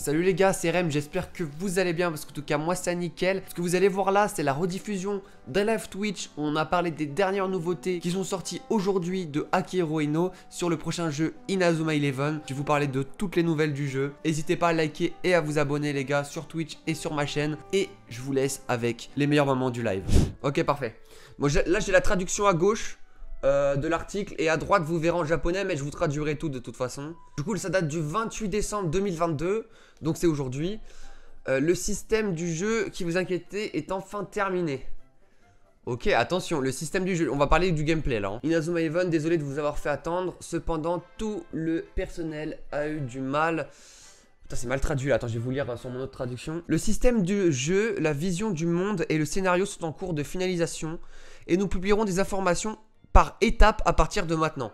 Salut les gars, c'est Rem, j'espère que vous allez bien parce qu'en tout cas moi c'est nickel. Ce que vous allez voir là c'est la rediffusion d'un live Twitch où on a parlé des dernières nouveautés qui sont sorties aujourd'hui de Akihiro Ino sur le prochain jeu Inazuma Eleven. Je vais vous parler de toutes les nouvelles du jeu. N'hésitez pas à liker et à vous abonner les gars sur Twitch et sur ma chaîne. Et je vous laisse avec les meilleurs moments du live. Ok, parfait. Bon, là j'ai la traduction à gauche de l'article et à droite vous verrez en japonais, mais je vous traduirai tout de toute façon. Du coup ça date du 28 décembre 2022, donc c'est aujourd'hui. Le système du jeu qui vous inquiétait est enfin terminé. Ok, attention, le système du jeu, on va parler du gameplay là. Inazuma Eleven, désolé de vous avoir fait attendre. Cependant, tout le personnel a eu du mal. Putain, c'est mal traduit là, attends, je vais vous lire sur mon autre traduction. Le système du jeu, la vision du monde et le scénario sont en cours de finalisation. Et nous publierons des informations par étape à partir de maintenant.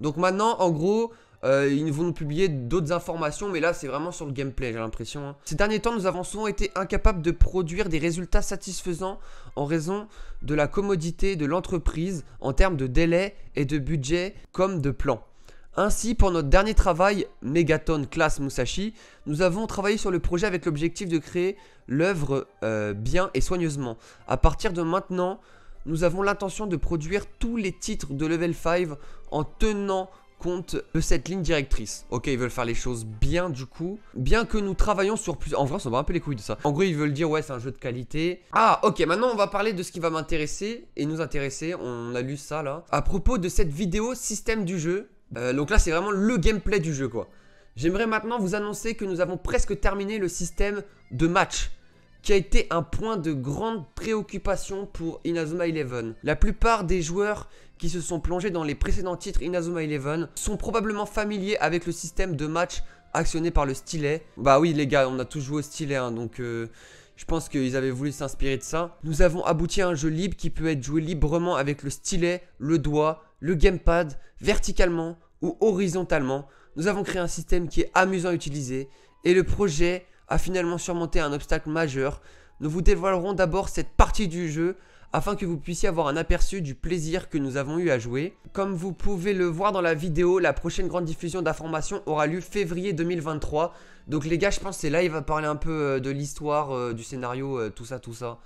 Donc maintenant, en gros, ils vont nous publier d'autres informations, mais là, c'est vraiment sur le gameplay, j'ai l'impression. Hein. Ces derniers temps, nous avons souvent été incapables de produire des résultats satisfaisants en raison de la commodité de l'entreprise en termes de délai et de budget comme de plan. Ainsi, pour notre dernier travail, Megaton Class Musashi, nous avons travaillé sur le projet avec l'objectif de créer l'œuvre bien et soigneusement. À partir de maintenant, nous avons l'intention de produire tous les titres de Level 5 en tenant compte de cette ligne directrice. Ok, ils veulent faire les choses bien du coup. Bien que nous travaillons sur plus... En vrai, on s'en bat un peu les couilles de ça. En gros, ils veulent dire, ouais, c'est un jeu de qualité. Ah, ok, maintenant on va parler de ce qui va m'intéresser et nous intéresser. On a lu ça là. À propos de cette vidéo système du jeu. Donc là, c'est vraiment le gameplay du jeu, quoi. J'aimerais maintenant vous annoncer que nous avons presque terminé le système de match, qui a été un point de grande préoccupation pour Inazuma Eleven. La plupart des joueurs qui se sont plongés dans les précédents titres Inazuma Eleven sont probablement familiers avec le système de match actionné par le stylet. Bah oui les gars, on a tous joué au stylet, hein, donc je pense qu'ils avaient voulu s'inspirer de ça. Nous avons abouti à un jeu libre qui peut être joué librement avec le stylet, le doigt, le gamepad, verticalement ou horizontalement. Nous avons créé un système qui est amusant à utiliser et le projet a finalement surmonté un obstacle majeur. Nous vous dévoilerons d'abord cette partie du jeu afin que vous puissiez avoir un aperçu du plaisir que nous avons eu à jouer. Comme vous pouvez le voir dans la vidéo, la prochaine grande diffusion d'informations aura lieu février 2023. Donc les gars, je pense que c'est là il va parler un peu de l'histoire, du scénario, tout ça.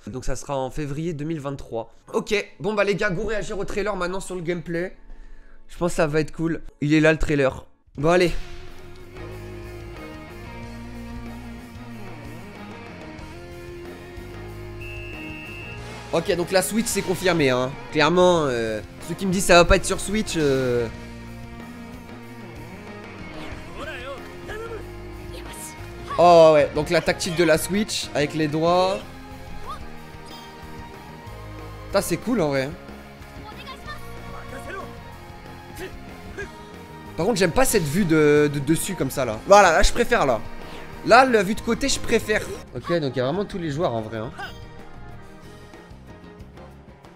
Donc ça sera en février 2023. Ok, bon bah les gars, go réagir au trailer maintenant sur le gameplay. Je pense que ça va être cool. Il est là le trailer. Bon allez. Ok, donc la Switch c'est confirmé, hein. Clairement, ceux qui me disent ça va pas être sur Switch. Oh ouais, donc la tactile de la Switch avec les doigts. Putain, c'est cool en vrai. Par contre, j'aime pas cette vue de dessus comme ça là. Voilà, là je préfère là. Là, la vue de côté, je préfère. Ok, donc il y a vraiment tous les joueurs en vrai, hein.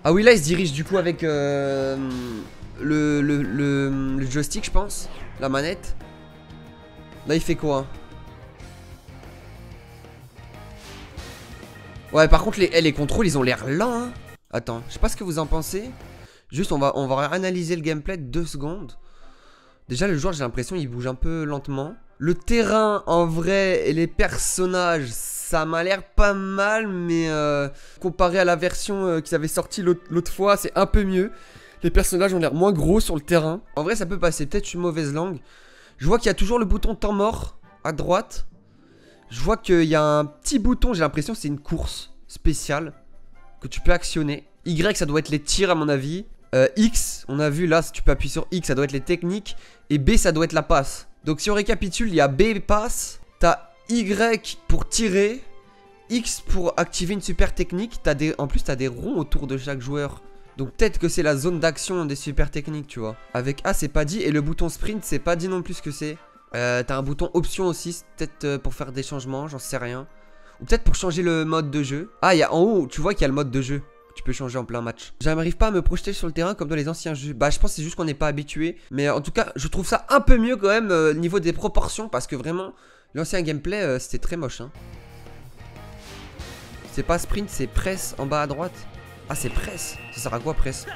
Ah oui, là il se dirige du coup avec le joystick, je pense. La manette. Là il fait quoi? Ouais, par contre les contrôles ils ont l'air lents, hein. Attends, je sais pas ce que vous en pensez. Juste on va analyser le gameplay de 2 secondes. Déjà le joueur, j'ai l'impression il bouge un peu lentement. Le terrain en vrai et les personnages, ça m'a l'air pas mal, mais comparé à la version qu'ils avaient sortie l'autre fois, c'est un peu mieux. Les personnages ont l'air moins gros sur le terrain. En vrai, ça peut passer, peut-être une mauvaise langue. Je vois qu'il y a toujours le bouton temps mort à droite. Je vois qu'il y a un petit bouton, j'ai l'impression que c'est une course spéciale que tu peux actionner. Y, ça doit être les tirs à mon avis. X, on a vu là, si tu peux appuyer sur X, ça doit être les techniques. Et B, ça doit être la passe. Donc si on récapitule, il y a B, passe. T'as Y pour tirer, X pour activer une super technique. En plus t'as des ronds autour de chaque joueur. Donc peut-être que c'est la zone d'action des super techniques, tu vois. Avec A c'est pas dit, et le bouton sprint c'est pas dit non plus ce que c'est. T'as un bouton option aussi, peut-être pour faire des changements, j'en sais rien. Ou peut-être pour changer le mode de jeu. Ah, il y a en haut, tu vois qu'il y a le mode de jeu. Tu peux changer en plein match. J'arrive pas à me projeter sur le terrain comme dans les anciens jeux. Bah je pense que c'est juste qu'on n'est pas habitué. Mais en tout cas je trouve ça un peu mieux quand même au niveau des proportions. Parce que vraiment l'ancien gameplay c'était très moche, hein. C'est pas sprint, c'est press en bas à droite. Ah c'est press. Ça sert à quoi press?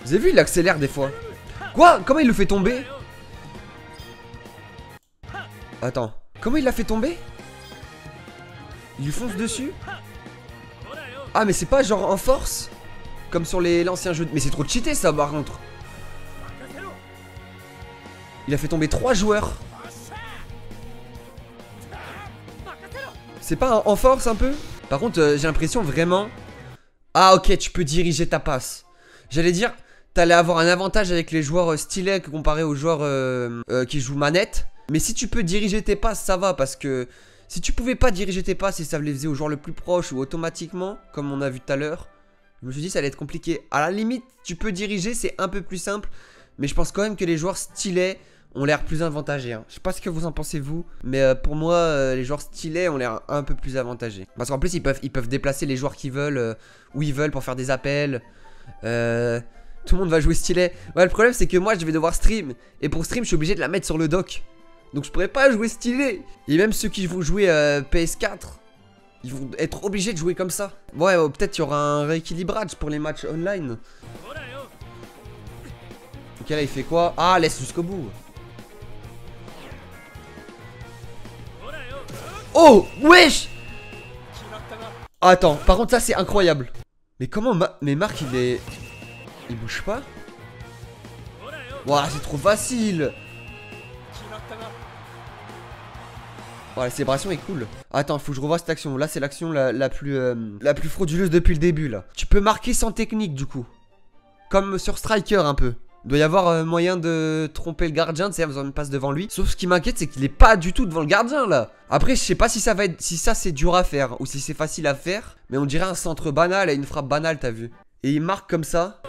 Vous avez vu il accélère des fois. Quoi? Comment il le fait tomber? Attends. Comment il l'a fait tomber? Il lui fonce dessus? Ah mais c'est pas genre en force? Comme sur l'ancien jeu. Mais c'est trop cheaté ça par contre. Il a fait tomber 3 joueurs. C'est pas en force un peu? Par contre j'ai l'impression vraiment. Ah ok, tu peux diriger ta passe. J'allais dire, t'allais avoir un avantage avec les joueurs stylés comparé aux joueurs qui jouent manette. Mais si tu peux diriger tes passes, ça va. Parce que si tu pouvais pas diriger tes passes et ça les faisait au joueur le plus proche ou automatiquement, comme on a vu tout à l'heure, je me suis dit ça allait être compliqué. À la limite, tu peux diriger, c'est un peu plus simple. Mais je pense quand même que les joueurs stylés ont l'air plus avantagés. Hein. Je sais pas ce que vous en pensez vous. Mais pour moi, les joueurs stylés ont l'air un peu plus avantagés. Parce qu'en plus, ils peuvent déplacer les joueurs qu'ils veulent, où ils veulent pour faire des appels. Tout le monde va jouer stylé. Ouais, le problème c'est que moi je vais devoir stream. Et pour stream je suis obligé de la mettre sur le dock. Donc je pourrais pas jouer stylé. Et même ceux qui vont jouer PS4, ils vont être obligés de jouer comme ça. Ouais, peut-être il y aura un rééquilibrage pour les matchs online. Ok, là il fait quoi? Ah, laisse jusqu'au bout. Oh, wesh. Attends, par contre ça c'est incroyable. Mais comment mais Marc il bouge pas? Ouah, c'est trop facile. Ouais, la célébration est cool. Attends, faut que je revoie cette action. Là, c'est l'action la plus frauduleuse depuis le début, là. Tu peux marquer sans technique, du coup. Comme sur Striker, un peu. Il doit y avoir moyen de tromper le gardien, c'est-à-dire besoin de passe devant lui. Sauf ce qui m'inquiète, c'est qu'il est pas du tout devant le gardien, là. Après, je sais pas si ça va être... Si ça, c'est dur à faire, ou si c'est facile à faire. Mais on dirait un centre banal et une frappe banale, t'as vu. Et il marque comme ça.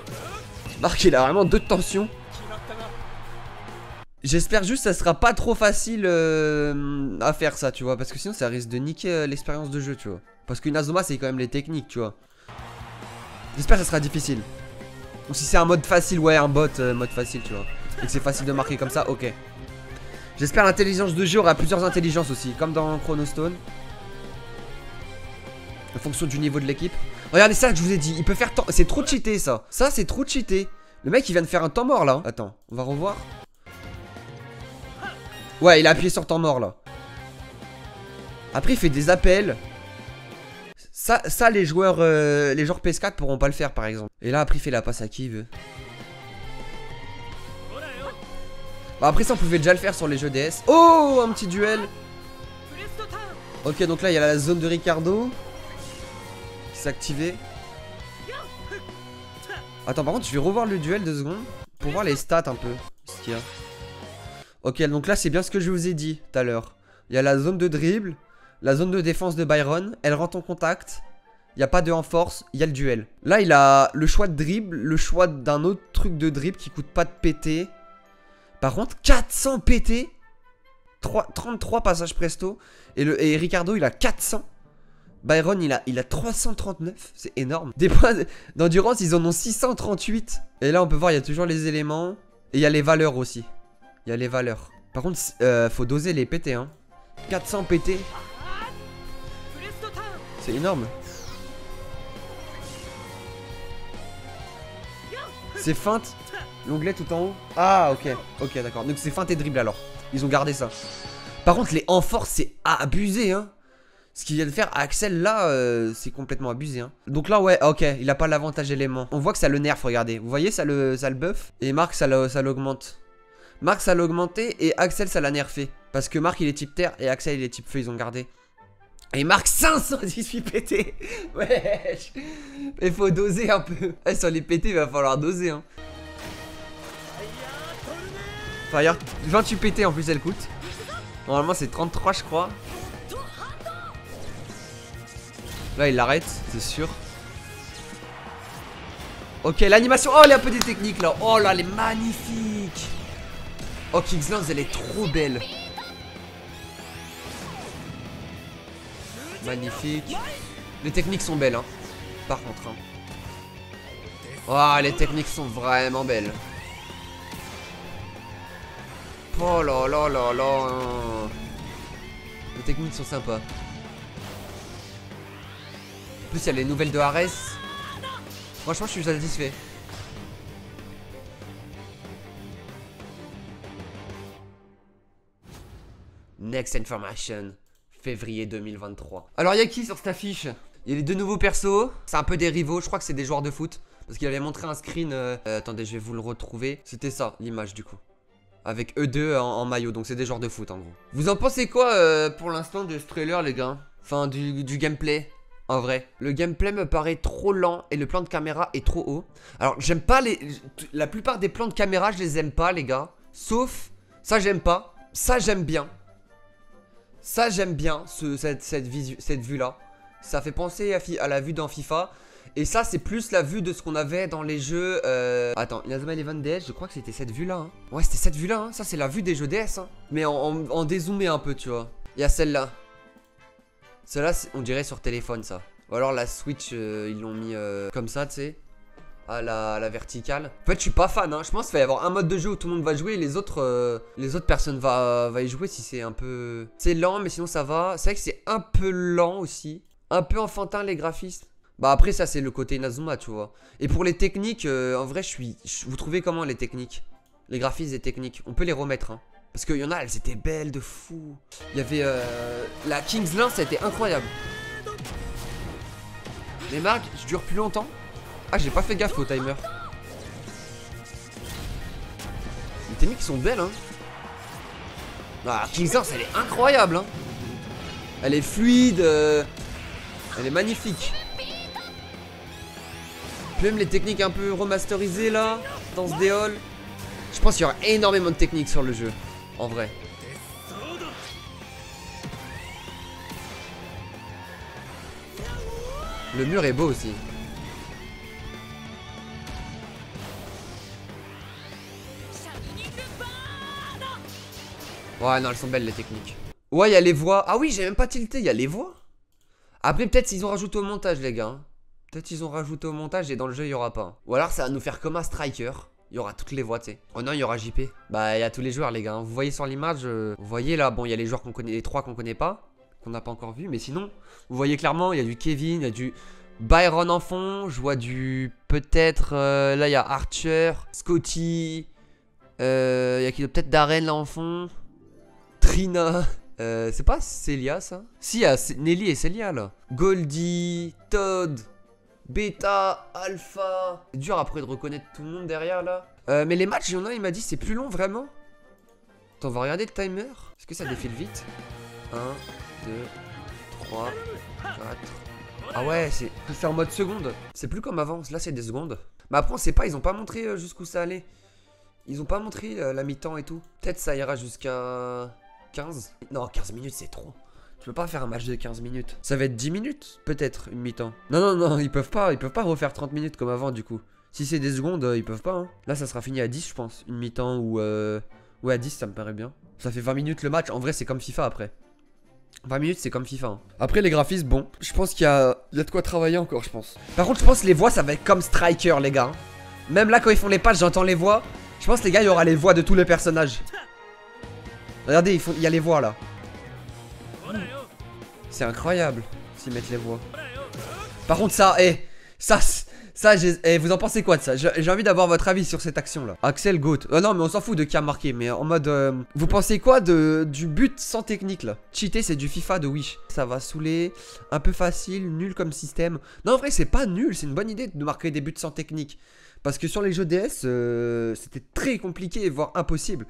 Marc, il a vraiment 2 de tension. J'espère juste que ça sera pas trop facile à faire ça, tu vois. Parce que sinon ça risque de niquer l'expérience de jeu, tu vois. Parce qu'une Azuma c'est quand même les techniques, tu vois. J'espère que ça sera difficile. Ou si c'est un mode facile, ouais, un bot mode facile, tu vois. Et que c'est facile de marquer comme ça, ok. J'espère l'intelligence de jeu aura plusieurs intelligences aussi, comme dans Chronostone. En fonction du niveau de l'équipe. Regardez ça que je vous ai dit, il peut faire temps. C'est trop cheaté ça. Ça c'est trop cheaté. Le mec il vient de faire un temps mort là. Attends, on va revoir. Ouais, il a appuyé sur temps mort là. Après il fait des appels. Ça les joueurs PS4 pourront pas le faire par exemple. Et là après il fait la passe à qui il veut. Bah, après ça on pouvait déjà le faire sur les jeux DS. Oh, un petit duel. Ok, donc là il y a la zone de Ricardo qui s'est activée. Attends, par contre je vais revoir le duel 2 secondes pour voir les stats un peu, ce qu'il y a. Ok, donc là c'est bien ce que je vous ai dit tout à l'heure. Il y a la zone de dribble, la zone de défense de Byron, elle rentre en contact. Il n'y a pas de en force, il y a le duel. Là il a le choix de dribble, le choix d'un autre truc de dribble qui coûte pas de PT. Par contre 400 PT, 33 passages presto. Et Ricardo il a 400. Byron il a 339, c'est énorme. Des points d'endurance ils en ont 638. Et là on peut voir il y a toujours les éléments. Et il y a les valeurs aussi. Il y a les valeurs. Par contre, faut doser les PT, hein. 400 PT. C'est énorme. C'est feinte. L'onglet tout en haut. Ah, ok. Ok, d'accord. Donc c'est feinte et dribble alors. Ils ont gardé ça. Par contre, les en force, c'est abusé, hein. Ce qu'il vient de faire Axel là, c'est complètement abusé, hein. Donc là, ouais, ok. Il a pas l'avantage élément. On voit que ça le nerf, regardez. Vous voyez, ça le buff. Et Marc, ça l'augmente. Marc ça l'a augmenté et Axel ça l'a nerfé. Parce que Marc il est type terre et Axel il est type feu, ils ont gardé. Et Marc 518 PT. Wesh. Il faut doser un peu. Sur les PT il va falloir doser, hein. Fire 28 PT en plus elle coûte. Normalement c'est 33 je crois. Là il l'arrête, c'est sûr. Ok, l'animation. Oh, elle est un peu des techniques là. Oh là, elle est magnifique. Oh, Kingslands, elle est trop belle. Magnifique. Les techniques sont belles, hein. Par contre, hein. Oh, les techniques sont vraiment belles. Oh là là là là. Les techniques sont sympas. En plus, il y a les nouvelles de Ares. Franchement, je suis satisfait. Next information, février 2023. Alors, il y a qui sur cette affiche? Il y a les deux nouveaux persos. C'est un peu des rivaux. Je crois que c'est des joueurs de foot. Parce qu'il avait montré un screen. Attendez, je vais vous le retrouver. C'était ça, l'image du coup. Avec eux deux en maillot. Donc, c'est des joueurs de foot en gros. Vous en pensez quoi pour l'instant de ce trailer, les gars? Enfin, du gameplay. En vrai, le gameplay me paraît trop lent et le plan de caméra est trop haut. Alors, j'aime pas la plupart des plans de caméra, je les aime pas, les gars. Sauf, ça j'aime pas. Ça j'aime bien. Ça j'aime bien, cette vue-là. Ça fait penser à la vue dans FIFA. Et ça, c'est plus la vue de ce qu'on avait dans les jeux. Attends, Inazuma Eleven DS, je crois que c'était cette vue-là. Hein. Ouais, c'était cette vue-là. Hein. Ça, c'est la vue des jeux DS. Hein. Mais en dézoomé un peu, tu vois. Il y a celle-là. Celle-là, on dirait sur téléphone, ça. Ou alors la Switch, ils l'ont mis comme ça, tu sais. À la verticale. En fait, je suis pas fan, hein. Je pense qu'il va y avoir un mode de jeu où tout le monde va jouer et les autres personnes va y jouer si c'est un peu... C'est lent, mais sinon ça va. C'est vrai que c'est un peu lent aussi. Un peu enfantin, les graphismes. Bah après, ça, c'est le côté Inazuma, tu vois. Et pour les techniques, en vrai, vous trouvez comment les techniques? Les graphismes et techniques. On peut les remettre, hein. Parce qu'il y en a, elles étaient belles de fou. Il y avait la King's Lance, ça a été incroyable. Les marques, je dure plus longtemps. Ah, j'ai pas fait gaffe au timer. Les techniques sont belles, hein. Ah, King's Lance, elle est incroyable, hein. Elle est fluide. Elle est magnifique. Puis même les techniques un peu remasterisées là, dans ce déhol. Je pense qu'il y aura énormément de techniques sur le jeu. En vrai. Le mur est beau aussi. Ouais, non, elles sont belles les techniques. Ouais, il y a les voix. Ah oui, j'ai même pas tilté, il y a les voix. Après, peut-être s'ils ont rajouté au montage, les gars. Peut-être s'ils ont rajouté au montage et dans le jeu, il y aura pas. Ou alors, ça va nous faire comme un striker. Il y aura toutes les voix, tu sais. Oh non, il y aura JP. Bah, il y a tous les joueurs, les gars. Vous voyez sur l'image, vous voyez là, bon, il y a les joueurs qu'on connaît, les trois qu'on connaît pas, qu'on n'a pas encore vu. Mais sinon, vous voyez clairement, il y a du Kevin, il y a du Byron en fond. Je vois du, peut-être, là, il y a Archer, Scotty. Il y a qui peut-être Darren là en fond. Trina. C'est pas Celia, ça? Si, il y a Nelly et Celia, là. Goldie, Todd. Beta, Alpha. C'est dur après de reconnaître tout le monde derrière là. Mais les matchs, il y en a, il m'a dit c'est plus long vraiment. Attends, on va regarder le timer. Est-ce que ça défile vite? 1, 2, 3, 4. Ah ouais, c'est en mode seconde. C'est plus comme avant, là c'est des secondes. Mais après on sait pas, ils ont pas montré jusqu'où ça allait. Ils ont pas montré la mi-temps et tout. Peut-être ça ira jusqu'à 15. Non, 15 minutes c'est trop. Tu peux pas faire un match de 15 minutes. Ça va être 10 minutes, peut-être, une mi-temps. Non, non, non, ils peuvent pas refaire 30 minutes comme avant, du coup. Si c'est des secondes, ils peuvent pas, hein. Là, ça sera fini à 10, je pense. Une mi-temps ou... Ouais, à 10, ça me paraît bien. Ça fait 20 minutes le match. En vrai, c'est comme FIFA, après. 20 minutes, c'est comme FIFA, hein. Après, les graphismes, bon. Je pense qu'il y a de quoi travailler encore, je pense. Par contre, je pense que les voix, ça va être comme Striker, les gars. Même là, quand ils font les patchs, j'entends les voix. Je pense, les gars, il y aura les voix de tous les personnages. Regardez, il y a les voix, là. C'est incroyable s'ils mettent les voix. Par contre ça, vous en pensez quoi de ça? J'ai envie d'avoir votre avis sur cette action là. Axel Goat. Non mais on s'en fout de qui a marqué. Mais en mode vous pensez quoi du but sans technique là? Cheater c'est du FIFA de Wish. Ça va saouler. Un peu facile, nul comme système. Non en vrai c'est pas nul. C'est une bonne idée de marquer des buts sans technique. Parce que sur les jeux DS c'était très compliqué voire impossible.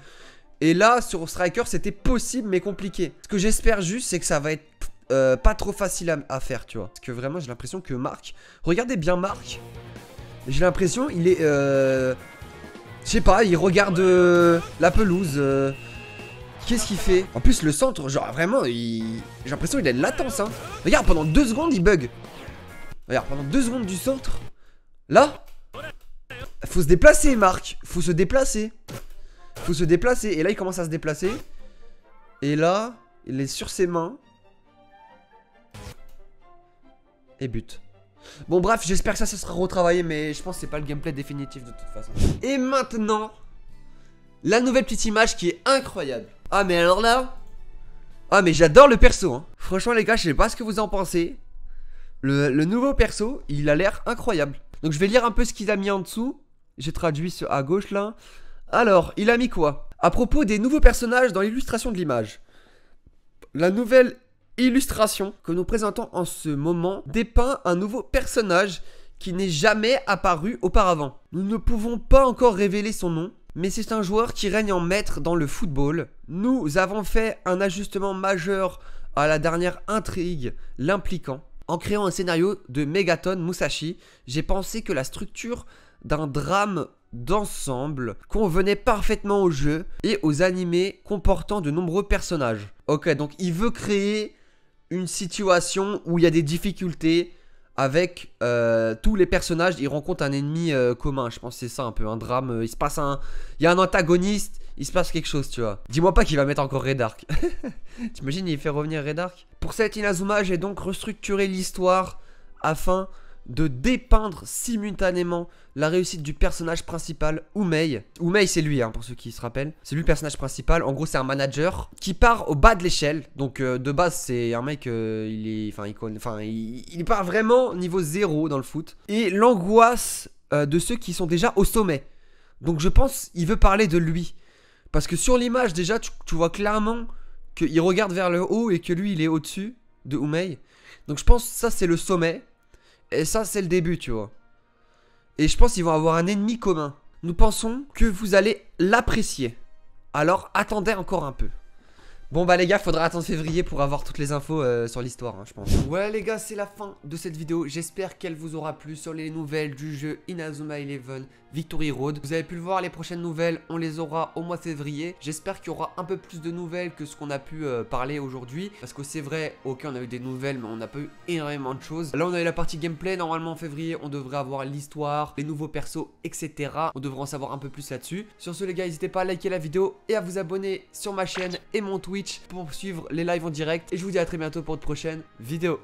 Et là sur Striker c'était possible mais compliqué. Ce que j'espère juste c'est que ça va être pas trop facile à faire, tu vois. Parce que vraiment, j'ai l'impression que Marc... Regardez bien Marc. J'ai l'impression, il est... Je sais pas, il regarde la pelouse. Qu'est-ce qu'il fait? En plus, le centre, genre vraiment, j'ai l'impression qu'il a de latence, hein. Regarde, pendant 2 secondes, il bug. Regarde, pendant 2 secondes du centre. Là, faut se déplacer, Marc. Faut se déplacer. Faut se déplacer. Et là, il commence à se déplacer. Et là, il est sur ses mains. Et but. Bon bref, j'espère que ça sera retravaillé, mais je pense que c'est pas le gameplay définitif de toute façon. Et maintenant, la nouvelle petite image qui est incroyable. Ah mais alors là, ah mais j'adore le perso, hein. Franchement les gars, je sais pas ce que vous en pensez. Le nouveau perso, il a l'air incroyable. Donc je vais lire un peu ce qu'il a mis en dessous. J'ai traduit à gauche là. Alors, il a mis quoi? À propos des nouveaux personnages dans l'illustration de l'image. La nouvelle illustration que nous présentons en ce moment dépeint un nouveau personnage qui n'est jamais apparu auparavant. Nous ne pouvons pas encore révéler son nom, mais c'est un joueur qui règne en maître dans le football. Nous avons fait un ajustement majeur à la dernière intrigue l'impliquant. En créant un scénario de Megaton Musashi, j'ai pensé que la structure d'un drame d'ensemble convenait parfaitement au jeu et aux animés comportant de nombreux personnages. Ok, donc il veut créer une situation où il y a des difficultés avec tous les personnages. Il rencontre un ennemi commun. Je pense que c'est ça un peu un drame. Il se passe il y a un antagoniste. Il se passe quelque chose, tu vois. Dis-moi pas qu'il va mettre encore Redark. T'imagines, il fait revenir Redark. Pour cette Inazuma, j'ai donc restructuré l'histoire afin de dépeindre simultanément la réussite du personnage principal, Umei. Umei, c'est lui, hein, pour ceux qui se rappellent. C'est lui le personnage principal. En gros, c'est un manager qui part au bas de l'échelle. Donc, de base, c'est un mec, il part vraiment niveau 0 dans le foot. Et l'angoisse de ceux qui sont déjà au sommet. Donc, je pense qu'il veut parler de lui. Parce que sur l'image, déjà, tu vois clairement qu'il regarde vers le haut et que lui, il est au-dessus de Umei. Donc, je pense que ça, c'est le sommet. Et ça, c'est le début, tu vois. Et je pense qu'ils vont avoir un ennemi commun. Nous pensons que vous allez l'apprécier. Alors, attendez encore un peu. Bon bah les gars, faudra attendre février pour avoir toutes les infos sur l'histoire, hein, je pense. Ouais les gars, c'est la fin de cette vidéo. J'espère qu'elle vous aura plu sur les nouvelles du jeu Inazuma Eleven Victory Road. Vous avez pu le voir, les prochaines nouvelles, on les aura au mois de février. J'espère qu'il y aura un peu plus de nouvelles que ce qu'on a pu parler aujourd'hui. Parce que c'est vrai, ok, on a eu des nouvelles, mais on n'a pas eu énormément de choses. Là, on a eu la partie gameplay. Normalement, en février, on devrait avoir l'histoire, les nouveaux persos, etc. On devrait en savoir un peu plus là-dessus. Sur ce les gars, n'hésitez pas à liker la vidéo et à vous abonner sur ma chaîne et mon Twitch pour suivre les lives en direct. Et je vous dis à très bientôt pour une prochaine vidéo.